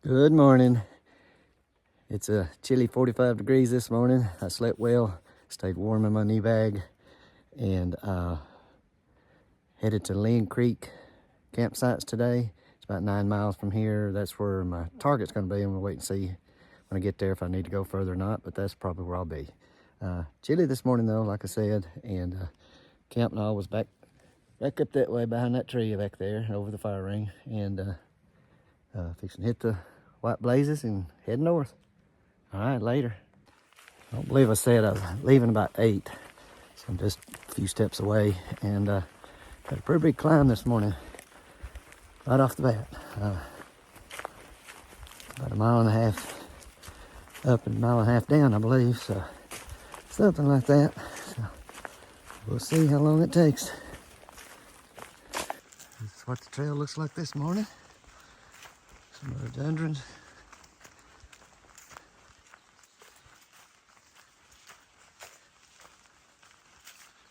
Good morning. It's a chilly 45 degrees this morning. I slept well, stayed warm in my knee bag, and headed to Lynn Creek campsites today. It's about 9 miles from here. That's where my target's going to be. I'm going to wait and see when I get there if I need to go further or not, but that's probably where I'll be. Chilly this morning though, like I said, and camp and all was back up that way behind that tree back there over the fire ring, and fixing to hit the white blazes and head north. All right, later. I don't believe I said I was leaving about 8, so I'm just a few steps away, and got a pretty big climb this morning right off the bat. About 1.5 miles up and 1.5 miles down, I believe, so something like that. So we'll see how long it takes. This is what the trail looks like this morning. Some rhododendrons.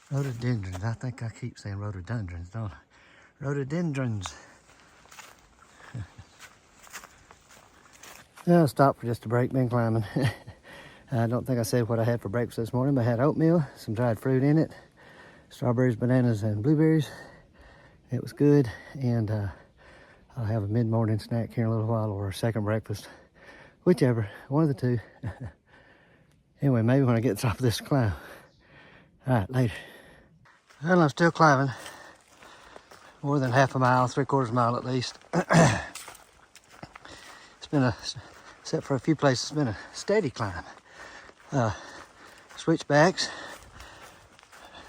Rhododendrons. I think I keep saying rhododendrons, don't I? Rhododendrons. I'll stop for just a break, been climbing. I don't think I said what I had for breakfast this morning, but I had oatmeal, some dried fruit in it, strawberries, bananas, and blueberries. It was good, and I'll have a mid-morning snack here in a little while, or a second breakfast, whichever, one of the two. Anyway, maybe when I get to the top of this climb. All right, later. Well, I'm still climbing, more than 1/2 mile, 3/4 mile at least. It's been except for a few places, it's been a steady climb. Switchbacks,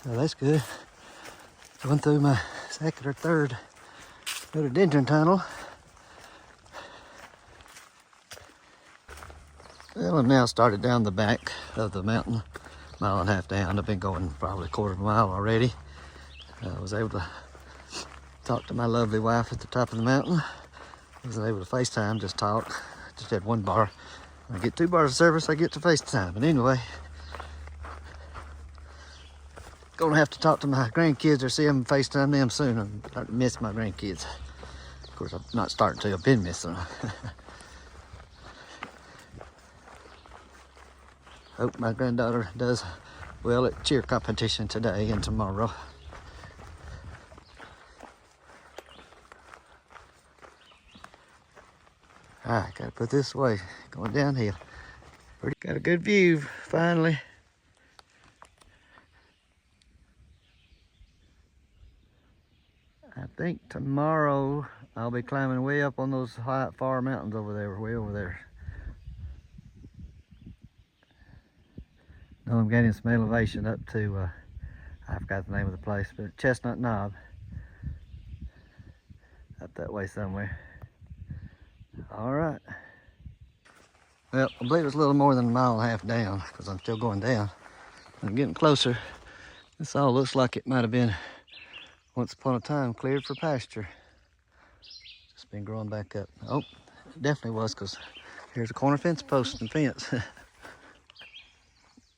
so that's good. Going through my second or third rhododendron tunnel. Well, I've now started down the back of the mountain, 1.5 miles down. I've been going probably 1/4 mile already. I was able to talk to my lovely wife at the top of the mountain. I wasn't able to FaceTime, just talk. Just had 1 bar. When I get 2 bars of service, I get to FaceTime. But anyway, gonna have to talk to my grandkids or see them, FaceTime them soon. I'm starting to miss my grandkids. Of course, I'm not starting to, I've been missing them. Hope my granddaughter does well at cheer competition today and tomorrow. All right, gotta put this away, going downhill. Got a good view, finally. I think tomorrow I'll be climbing way up on those high, far mountains over there, way over there. No, I'm getting some elevation up to, I forgot the name of the place, but Chestnut Knob. Up that way somewhere. All right. Well, I believe it's a little more than 1.5 miles down, because I'm still going down. I'm getting closer. This all looks like it might have been, once upon a time, cleared for pasture. Just been growing back up. Oh, it definitely was, because here's a corner fence post and fence.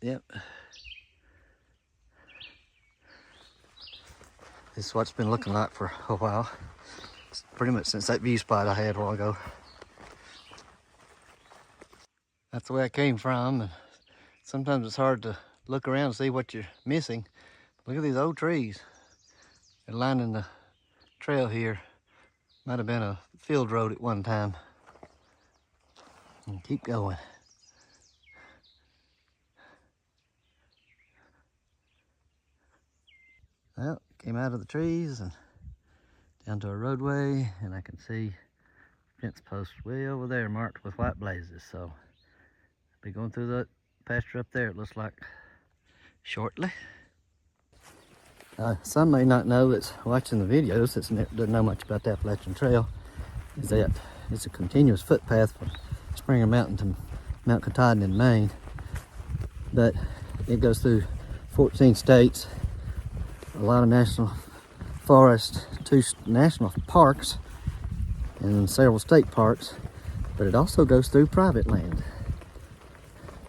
Yep. This is what it's been looking like for a while. It's pretty much since that view spot I had a while ago. That's the way I came from. And sometimes it's hard to look around and see what you're missing. Look at these old trees. They're lining the trail here. Might have been a field road at one time. And keep going. Well, came out of the trees and down to a roadway, and I can see fence posts way over there marked with white blazes. So I'll be going through the pasture up there, it looks like, shortly. Some may not know that's watching the videos, that doesn't know much about the Appalachian Trail, is that it's a continuous footpath from Springer Mountain to Mount Katahdin in Maine. But it goes through 14 states, a lot of national forests, 2 national parks, and several state parks, but it also goes through private land.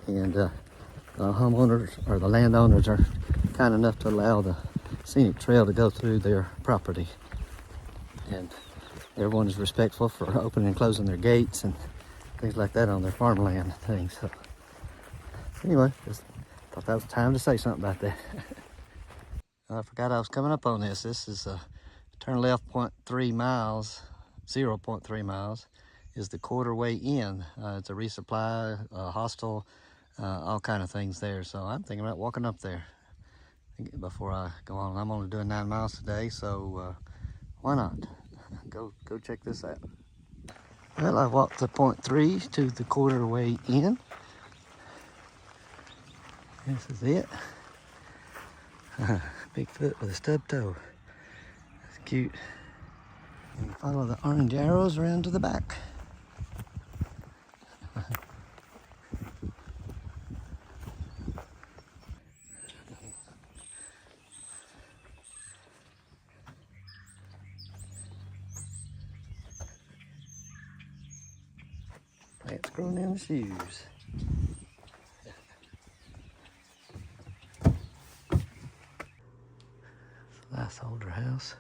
And the homeowners, or the landowners, are kind enough to allow the scenic trail to go through their property. And everyone is respectful for opening and closing their gates and things like that on their farmland and things. So anyway, just thought that was time to say something about that. I forgot I was coming up on this. This is turn left 0.3 miles, 0.3 miles is the quarterway in. It's a resupply, hostel, all kind of things there. So I'm thinking about walking up there before I go on. I'm only doing 9 miles today, so why not? Go check this out. Well, I walked the 0.3 to the quarterway in. This is it. Big foot with a stub toe. That's cute. And follow the orange arrows around to the back. Plants growing in the shoes. Nice older house.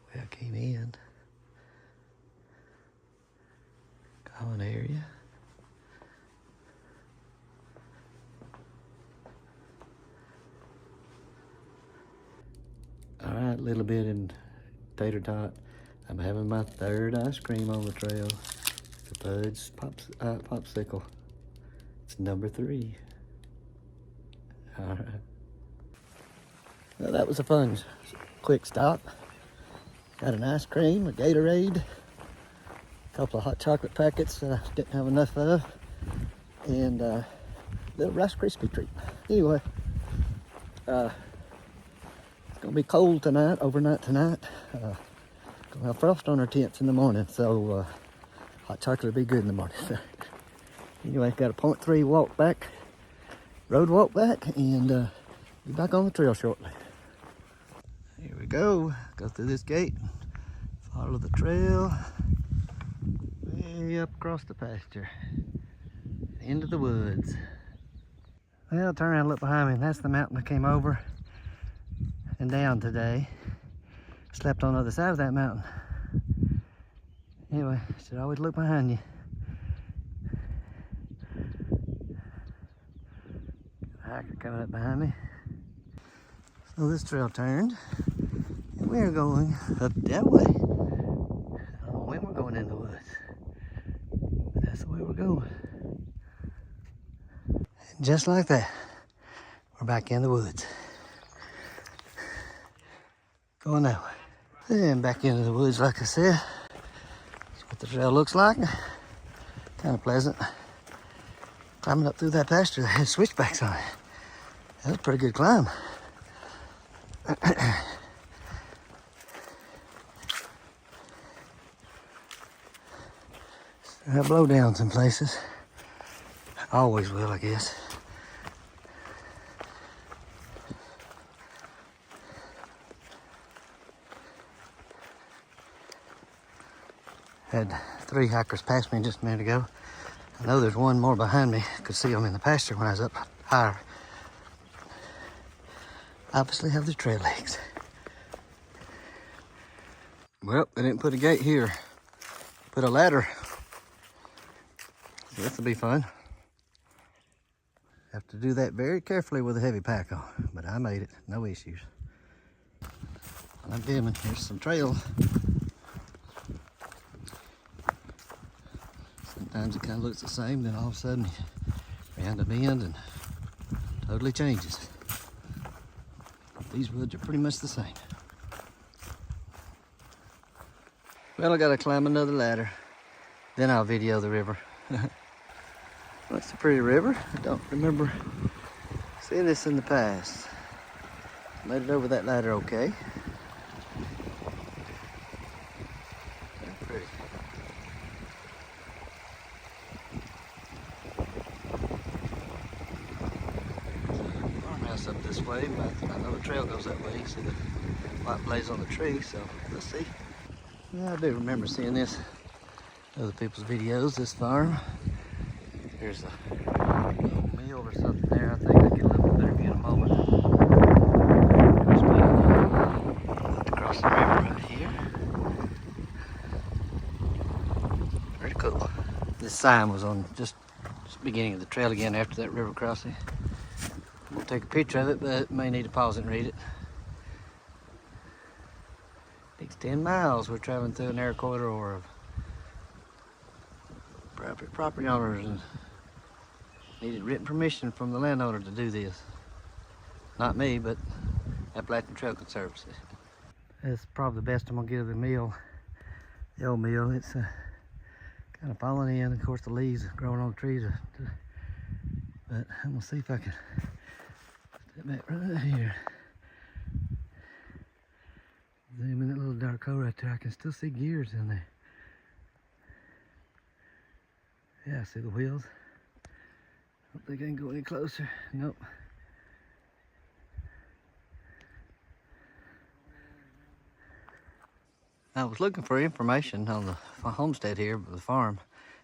That's the way I came in. Common area. All right, little bit in tater tot. I'm having my third ice cream on the trail. The fudge popsicle. It's number 3. All right. Well, that was a fun, quick stop. Got an ice cream, a Gatorade, a couple of hot chocolate packets that I didn't have enough of, and a little Rice Krispie treat. Anyway, it's gonna be cold tonight, overnight tonight. Gonna have frost on our tents in the morning, so hot chocolate will be good in the morning. Anyway, got a 0.3 walk back, road walk back, and be back on the trail shortly. Here we go. Go through this gate, follow the trail, way up across the pasture, into the woods. Well, turn around and look behind me. That's the mountain I came over and down today. Slept on the other side of that mountain. Anyway, should always look behind you. Hiker coming up behind me. So this trail turned, and we're going up that way. I don't know when we're going in the woods, but that's the way we're going. And just like that, we're back in the woods. Going that way. And back into the woods, like I said. That's what the trail looks like. Kind of pleasant. Climbing up through that pasture that had switchbacks on it. That was a pretty good climb. I have blowdowns in places. I always will, I guess. Had 3 hikers pass me just a minute ago. I know there's one more behind me. I could see them in the pasture when I was up higher. Obviously have the trail legs. Well, they didn't put a gate here. Put a ladder. So this will be fun. Have to do that very carefully with a heavy pack on, but I made it, no issues. I'm dimming. Here's some trail. Sometimes it kind of looks the same, then all of a sudden you round a bend and totally changes. These woods are pretty much the same. Well, I gotta climb another ladder. Then I'll video the river. That's a pretty river. I don't remember seeing this in the past. Made it over that ladder okay. Very pretty. Farmhouse up this way, but I know the trail goes that way. You see the white blaze on the tree, so let's see. Yeah, I do remember seeing this in other people's videos, this farm. There's a little mill or something there. I think I'll get a little bit better view in a moment. sign was on just the beginning of the trail again after that river crossing. I'm gonna take a picture of it, but may need to pause it and read it. Takes 10 miles. We're traveling through a narrow corridor of private property owners and needed written permission from the landowner to do this. Not me, but Appalachian Trail Conservancy. That's probably the best I'm gonna get of the mill, the old mill. It's kind of falling in. Of course, the leaves are growing on the trees. But I'm gonna see if I can step back right here. Zoom in that little dark hole right there. I can still see gears in there. Yeah, I see the wheels. I don't think I can go any closer. Nope. I was looking for information on the homestead here, but the farm.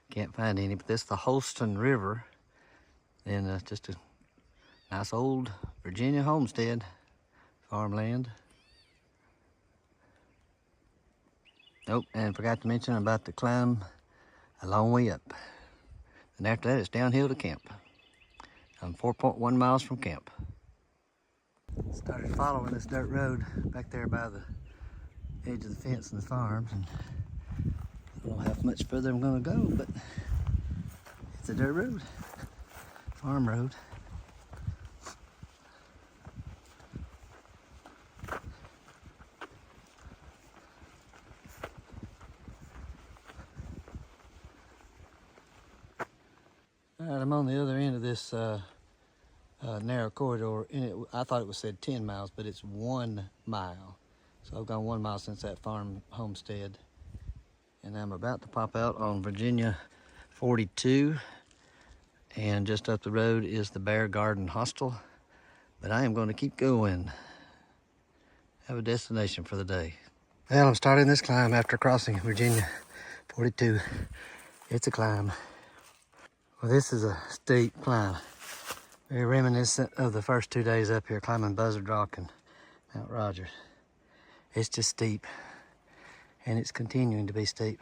Can't find any, but this is the Holston River. And just a nice old Virginia homestead, farmland. Nope, and forgot to mention about the climb a long way up. And after that, it's downhill to camp. I'm 4.1 miles from camp. Started following this dirt road back there by the edge of the fence and the farms. And I don't know how much further I'm gonna go, but it's a dirt road, farm road. All right, I'm on the other end of this narrow corridor. I thought it said 10 miles, but it's 1 mile. So I've gone 1 mile since that farm homestead. And I'm about to pop out on Virginia 42. And just up the road is the Bear Garden Hostel. But I am going to keep going. Have a destination for the day. Well, I'm starting this climb after crossing Virginia 42. It's a climb. Well, this is a steep climb. Very reminiscent of the first 2 days up here climbing Buzzard Rock and Mount Rogers. It's just steep, and it's continuing to be steep.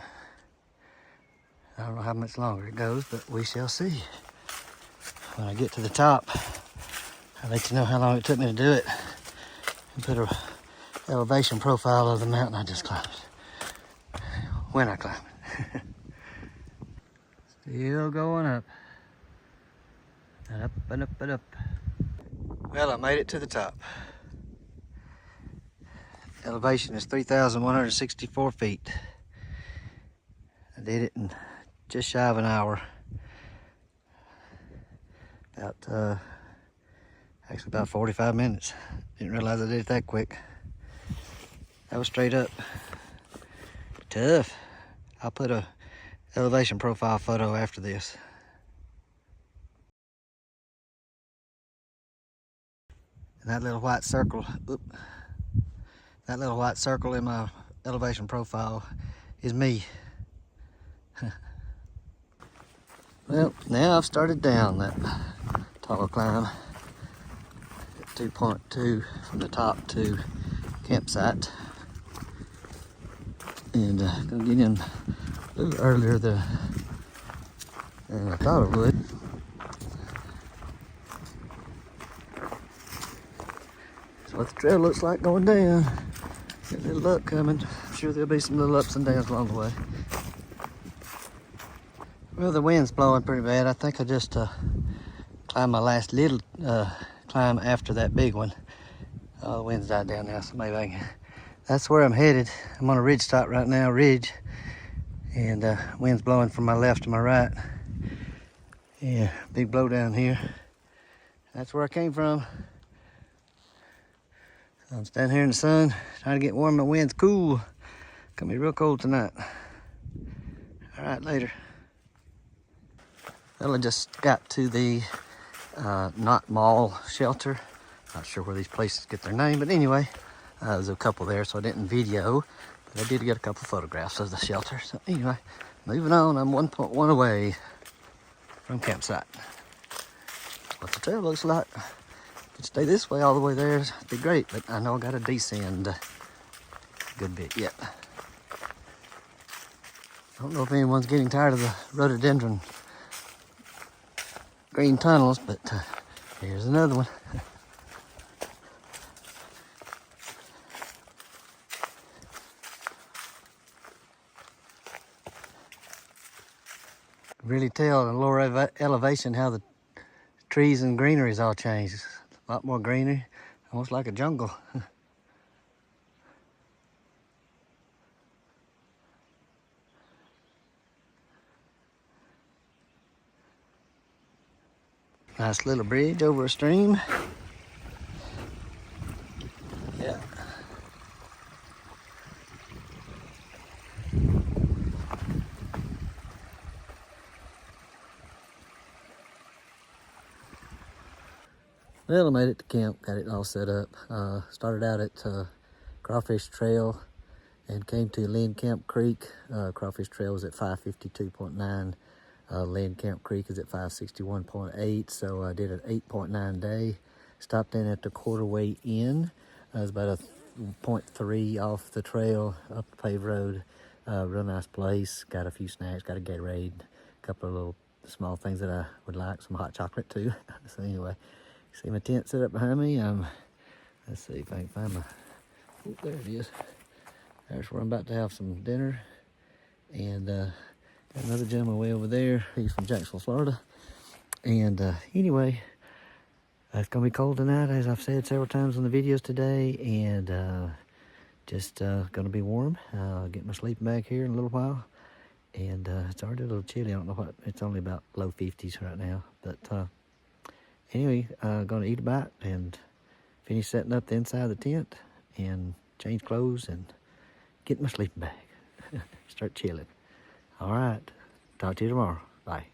I don't know how much longer it goes, but we shall see. When I get to the top, I'll let you know how long it took me to do it and put a elevation profile of the mountain I just climbed. When I climb it. Still going up. And up and up and up. Well, I made it to the top. Elevation is 3,164 feet. I did it in just shy of an hour. Actually about 45 minutes. Didn't realize I did it that quick. That was straight up. Tough. I'll put a elevation profile photo after this. And that little white circle, that little white circle in my elevation profile is me. Well, now I've started down that tall climb at 2.2 from the top to campsite. And gonna get in a little earlier than I thought it would. That's what the trail looks like going down. Got a little up coming. I'm sure there'll be some little ups and downs along the way. Well, the wind's blowing pretty bad. I think I just climbed my last little climb after that big one. The wind's died down now, so maybe I can. That's where I'm headed. I'm on a ridge top right now, ridge. And wind's blowing from my left to my right. Yeah, big blow down here. That's where I came from. So I'm standing here in the sun, trying to get warm. My wind's cool. Gonna be real cold tonight. All right, later. Well, I just got to the Not Mall shelter. Not sure where these places get their name, but anyway, there's a couple there, so I didn't video, but I did get a couple photographs of the shelter. So anyway, moving on, I'm 1.1 away from campsite. What the trail looks like. If it stay this way all the way there, it'd be great, but I know I gotta descend a good bit yet. I don't know if anyone's getting tired of the rhododendron green tunnels, but here's another one. Really tell at lower elevation how the trees and greenery's all changed. A lot more greenery, almost like a jungle. Nice little bridge over a stream. Yeah. Well, I made it to camp, got it all set up. Started out at Crawfish Trail and came to Lynn Camp Creek. Crawfish Trail was at 552.9. Lynn Camp Creek is at 561.8, so I did an 8.9 day. Stopped in at the Quarterway Inn. It was about a 0.3 off the trail, up the paved road. Real nice place. Got a few snacks, got a Gatorade, a couple of little small things that I would like, some hot chocolate too. So anyway, see my tent set up behind me. Let's see if I can find my, oh, there it is. There's where I'm about to have some dinner. And got another gentleman way over there. He's from Jacksonville, Florida. And anyway, it's gonna be cold tonight, as I've said several times in the videos today, and just gonna be warm. Get my sleeping bag here in a little while. And it's already a little chilly. I don't know what, it's only about low 50s right now. But anyway, gonna eat a bite and finish setting up the inside of the tent and change clothes and get my sleeping bag. Start chilling. All right, talk to you tomorrow. Bye.